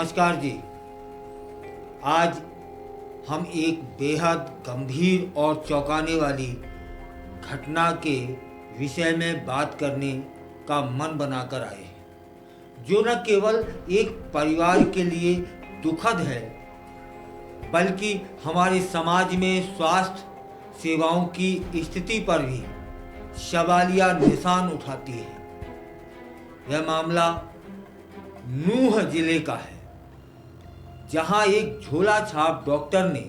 नमस्कार जी। आज हम एक बेहद गंभीर और चौंकाने वाली घटना के विषय में बात करने का मन बनाकर आए हैं, जो न केवल एक परिवार के लिए दुखद है, बल्कि हमारे समाज में स्वास्थ्य सेवाओं की स्थिति पर भी सवालिया निशान उठाती है। यह मामला नूह जिले का है, जहां एक झोला छाप डॉक्टर ने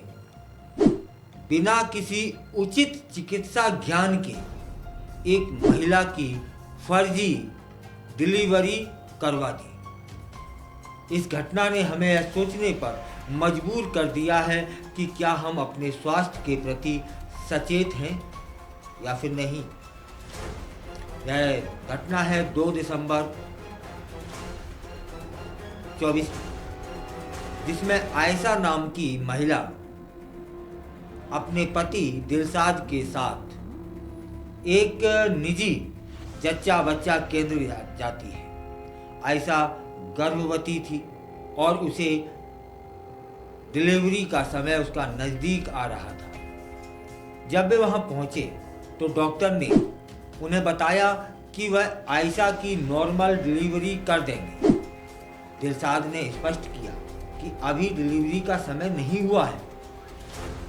बिना किसी उचित चिकित्सा ज्ञान के एक महिला की फर्जी डिलीवरी करवा दी। इस घटना ने हमें यह सोचने पर मजबूर कर दिया है कि क्या हम अपने स्वास्थ्य के प्रति सचेत हैं या फिर नहीं। यह घटना है 2 दिसंबर 24, जिसमें आयशा नाम की महिला अपने पति दिलशाद के साथ एक निजी जच्चा बच्चा केंद्र जाती है। आयशा गर्भवती थी और उसे डिलीवरी का समय उसका नज़दीक आ रहा था। जब वे वहां पहुंचे तो डॉक्टर ने उन्हें बताया कि वह आयशा की नॉर्मल डिलीवरी कर देंगे। दिलशाद ने स्पष्ट किया कि अभी डिलीवरी का समय नहीं हुआ है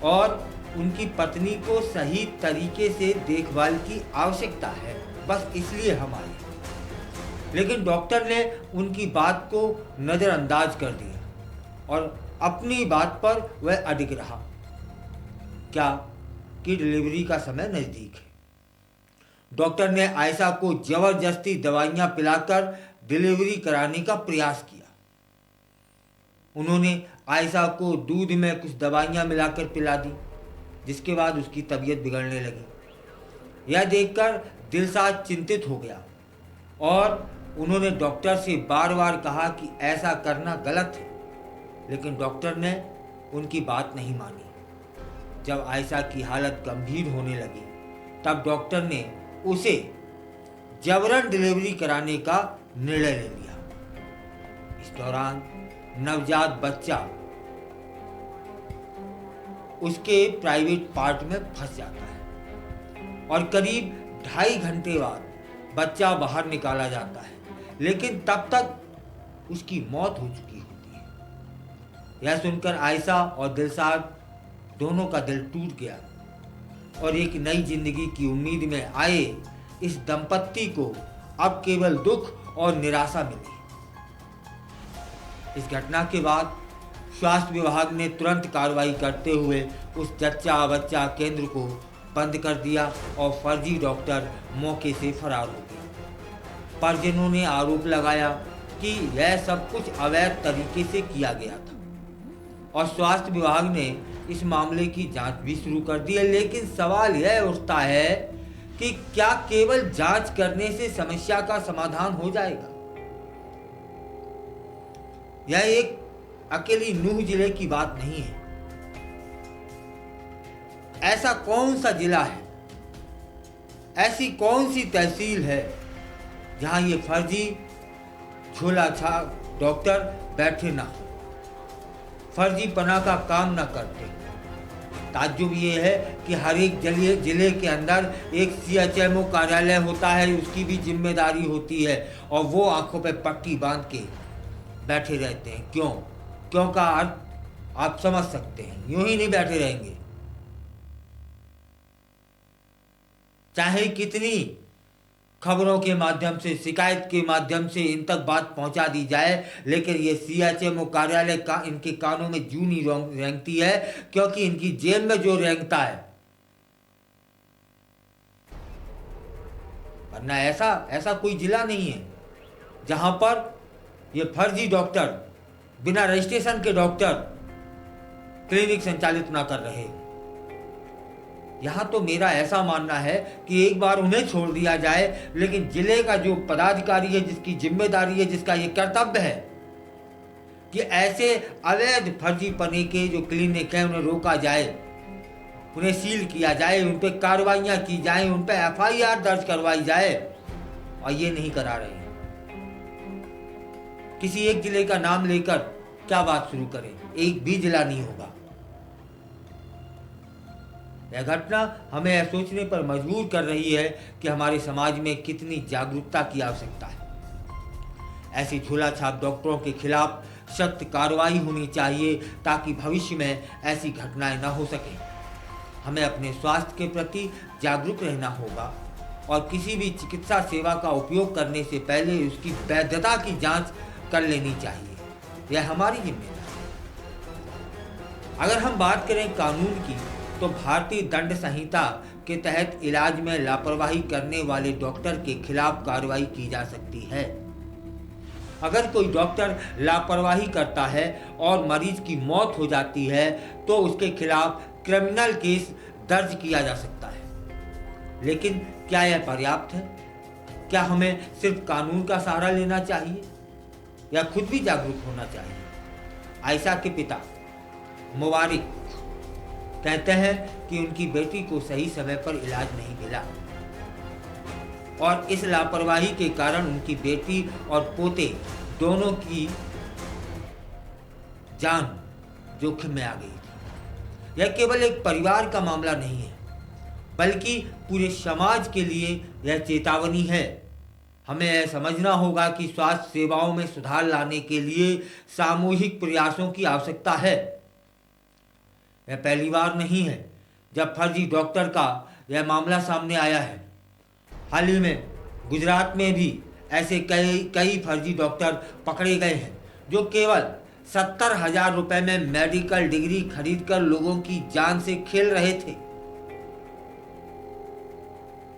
और उनकी पत्नी को सही तरीके से देखभाल की आवश्यकता है, बस इसलिए हम आए। लेकिन डॉक्टर ने उनकी बात को नज़रअंदाज कर दिया और अपनी बात पर वह अडिग रहा, क्या कि डिलीवरी का समय नज़दीक है। डॉक्टर ने आयशा को जबरदस्ती दवाइयां पिलाकर डिलीवरी कराने का प्रयास किया। उन्होंने आयशा को दूध में कुछ दवाइयां मिलाकर पिला दी, जिसके बाद उसकी तबीयत बिगड़ने लगी। यह देखकर दिलशाद चिंतित हो गया और उन्होंने डॉक्टर से बार बार कहा कि ऐसा करना गलत है, लेकिन डॉक्टर ने उनकी बात नहीं मानी। जब आयशा की हालत गंभीर होने लगी तब डॉक्टर ने उसे जबरन डिलीवरी कराने का निर्णय ले लिया। इस दौरान नवजात बच्चा उसके प्राइवेट पार्ट में फंस जाता है और करीब 2.5 घंटे बाद बच्चा बाहर निकाला जाता है, लेकिन तब तक उसकी मौत हो चुकी होती है। यह सुनकर आयशा और दिलशाद दोनों का दिल टूट गया और एक नई जिंदगी की उम्मीद में आए इस दंपत्ति को अब केवल दुख और निराशा मिली। इस घटना के बाद स्वास्थ्य विभाग ने तुरंत कार्रवाई करते हुए उस जच्चा बच्चा केंद्र को बंद कर दिया और फर्जी डॉक्टर मौके से फरार हो गए। परिजनों ने आरोप लगाया कि यह सब कुछ अवैध तरीके से किया गया था और स्वास्थ्य विभाग ने इस मामले की जांच भी शुरू कर दी है। लेकिन सवाल यह उठता है कि क्या केवल जांच करने से समस्या का समाधान हो जाएगा? यह एक अकेली नूह जिले की बात नहीं है। ऐसा कौन सा जिला है, ऐसी कौन सी तहसील है जहां ये फर्जी झोला छाप डॉक्टर बैठे ना हो, फर्जी पना का काम ना करते। ताज्जुब ये है कि हर एक जिले के अंदर एक CHMO कार्यालय होता है, उसकी भी जिम्मेदारी होती है और वो आंखों पे पट्टी बांध के बैठे रहते हैं। क्यों का अर्थ आप समझ सकते हैं। यूं ही नहीं बैठे रहेंगे, चाहे कितनी खबरों के माध्यम से, शिकायत के माध्यम से इन तक बात पहुंचा दी जाए, लेकिन ये CHMO कार्यालय का इनके कानों में जूं नहीं रेंगती है, क्योंकि इनकी जेब में जो रेंगता है। वरना ऐसा कोई जिला नहीं है जहां पर ये फर्जी डॉक्टर, बिना रजिस्ट्रेशन के डॉक्टर क्लिनिक संचालित ना कर रहे। यहां तो मेरा ऐसा मानना है कि एक बार उन्हें छोड़ दिया जाए, लेकिन जिले का जो पदाधिकारी है, जिसकी जिम्मेदारी है, जिसका ये कर्तव्य है कि ऐसे अवैध फर्जी पने के जो क्लिनिक है उन्हें रोका जाए, उन्हें सील किया जाए, उन पर कार्रवाइयाँ की जाए, उन पर FIR दर्ज करवाई जाए, और ये नहीं करा रहे हैं। किसी एक जिले का नाम लेकर क्या बात शुरू करें, एक भी जिला नहीं होगा। यह घटना हमें यह सोचने पर मजबूर कर रही है कि हमारे समाज में कितनी जागरूकता की आवश्यकता है। ऐसी झोला छाप डॉक्टरों के खिलाफ सख्त कार्रवाई होनी चाहिए ताकि भविष्य में ऐसी घटनाएं न हो सकें। हमें अपने स्वास्थ्य के प्रति जागरूक रहना होगा और किसी भी चिकित्सा सेवा का उपयोग करने से पहले उसकी वैधता की जांच कर लेनी चाहिए। यह हमारी जिम्मेदारी है। अगर हम बात करें कानून की, तो भारतीय दंड संहिता के तहत इलाज में लापरवाही करने वाले डॉक्टर के खिलाफ कार्रवाई की जा सकती है। अगर कोई डॉक्टर लापरवाही करता है और मरीज की मौत हो जाती है तो उसके खिलाफ क्रिमिनल केस दर्ज किया जा सकता है। लेकिन क्या यह पर्याप्त है? क्या हमें सिर्फ कानून का सहारा लेना चाहिए या खुद भी जागरूक होना चाहिए? आयशा के पिता मुबारक कहते हैं कि उनकी बेटी को सही समय पर इलाज नहीं मिला और इस लापरवाही के कारण उनकी बेटी और पोते दोनों की जान जोखिम में आ गई थी। यह केवल एक परिवार का मामला नहीं है, बल्कि पूरे समाज के लिए यह चेतावनी है। हमें यह समझना होगा कि स्वास्थ्य सेवाओं में सुधार लाने के लिए सामूहिक प्रयासों की आवश्यकता है। यह पहली बार नहीं है जब फर्जी डॉक्टर का यह मामला सामने आया है। हाल ही में गुजरात में भी ऐसे कई फर्जी डॉक्टर पकड़े गए हैं जो केवल 70,000 रुपए में मेडिकल डिग्री खरीदकर लोगों की जान से खेल रहे थे।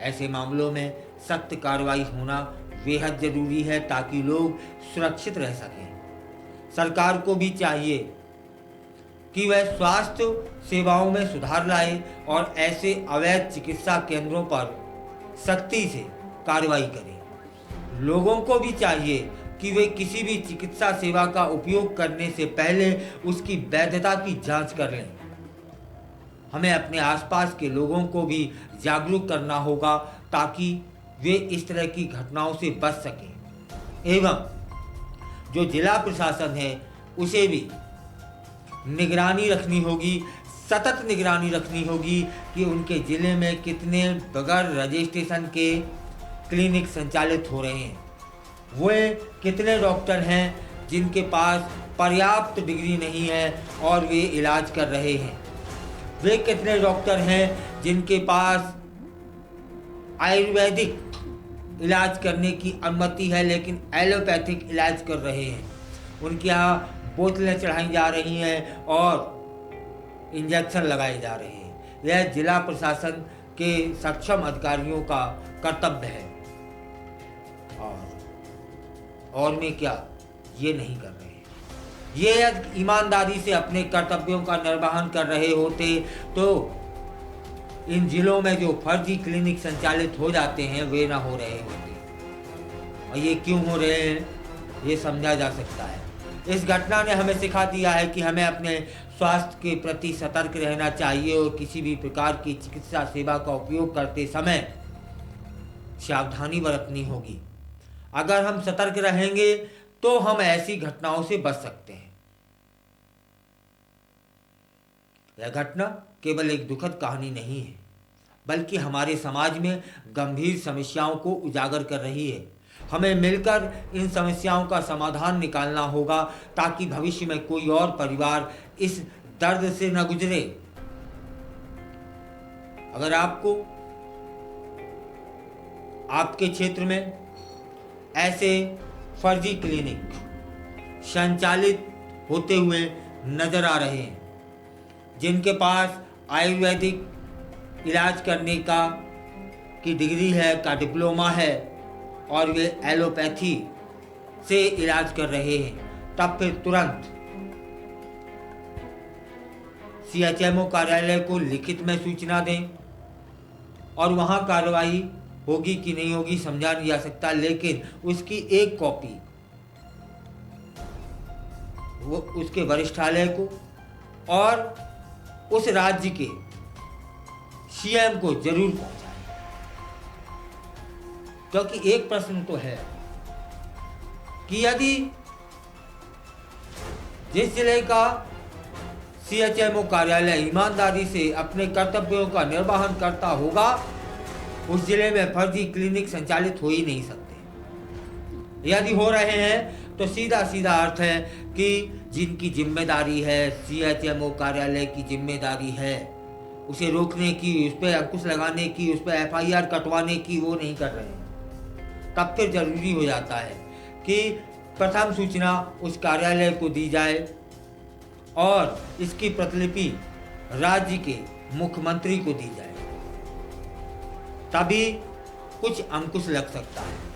ऐसे मामलों में सख्त कार्रवाई होना बेहद जरूरी है ताकि लोग सुरक्षित रह सकें। सरकार को भी चाहिए कि वह स्वास्थ्य सेवाओं में सुधार लाए और ऐसे अवैध चिकित्सा केंद्रों पर सख्ती से कार्रवाई करें। लोगों को भी चाहिए कि वे किसी भी चिकित्सा सेवा का उपयोग करने से पहले उसकी वैधता की जांच कर लें। हमें अपने आसपास के लोगों को भी जागरूक करना होगा ताकि वे इस तरह की घटनाओं से बच सकें। एवं जो जिला प्रशासन है उसे भी निगरानी रखनी होगी, सतत निगरानी रखनी होगी कि उनके ज़िले में कितने बगैर रजिस्ट्रेशन के क्लिनिक संचालित हो रहे हैं। वे कितने डॉक्टर हैं जिनके पास पर्याप्त डिग्री नहीं है और वे इलाज कर रहे हैं। वे कितने डॉक्टर हैं जिनके पास आयुर्वेदिक इलाज करने की अनुमति है लेकिन एलोपैथिक इलाज कर रहे हैं। उनके यहाँ बोतलें चढ़ाई जा रही हैं और इंजेक्शन लगाए जा रहे हैं। यह जिला प्रशासन के सक्षम अधिकारियों का कर्तव्य है और में क्या ये नहीं कर रहे हैं। ये ईमानदारी से अपने कर्तव्यों का निर्वहन कर रहे होते तो इन जिलों में जो फर्जी क्लिनिक संचालित हो जाते हैं वे ना हो रहे होते। और ये क्यों हो रहे हैं ये समझा जा सकता है। इस घटना ने हमें सिखा दिया है कि हमें अपने स्वास्थ्य के प्रति सतर्क रहना चाहिए और किसी भी प्रकार की चिकित्सा सेवा का उपयोग करते समय सावधानी बरतनी होगी। अगर हम सतर्क रहेंगे तो हम ऐसी घटनाओं से बच सकते हैं। यह घटना केवल एक दुखद कहानी नहीं है, बल्कि हमारे समाज में गंभीर समस्याओं को उजागर कर रही है। हमें मिलकर इन समस्याओं का समाधान निकालना होगा ताकि भविष्य में कोई और परिवार इस दर्द से न गुजरे। अगर आपको आपके क्षेत्र में ऐसे फर्जी क्लिनिक संचालित होते हुए नजर आ रहे हैं जिनके पास आयुर्वेदिक इलाज करने की डिग्री है, का डिप्लोमा है और वे एलोपैथी से इलाज कर रहे हैं, तब फिर तुरंत सीएचएमओ कार्यालय को लिखित में सूचना दें और वहां कार्रवाई होगी कि नहीं होगी समझा नहीं जा सकता, लेकिन उसकी एक कॉपी वो उसके वरिष्ठालय को और उस राज्य के सीएम को जरूर पहुंचाएं। क्योंकि एक प्रश्न तो है कि यदि जिस जिले का सीएचएमओ कार्यालय ईमानदारी से अपने कर्तव्यों का निर्वहन करता होगा, उस जिले में फर्जी क्लिनिक संचालित हो ही नहीं सकते। यदि हो रहे हैं तो सीधा सीधा अर्थ है कि जिनकी जिम्मेदारी है, सीएचएमओ कार्यालय की जिम्मेदारी है उसे रोकने की, उस पर अंकुश लगाने की, उस पर एफआईआर कटवाने की, वो नहीं कर रहे हैं। तब फिर जरूरी हो जाता है कि प्रथम सूचना उस कार्यालय को दी जाए और इसकी प्रतिलिपि राज्य के मुख्यमंत्री को दी जाए, तभी कुछ अंकुश लग सकता है।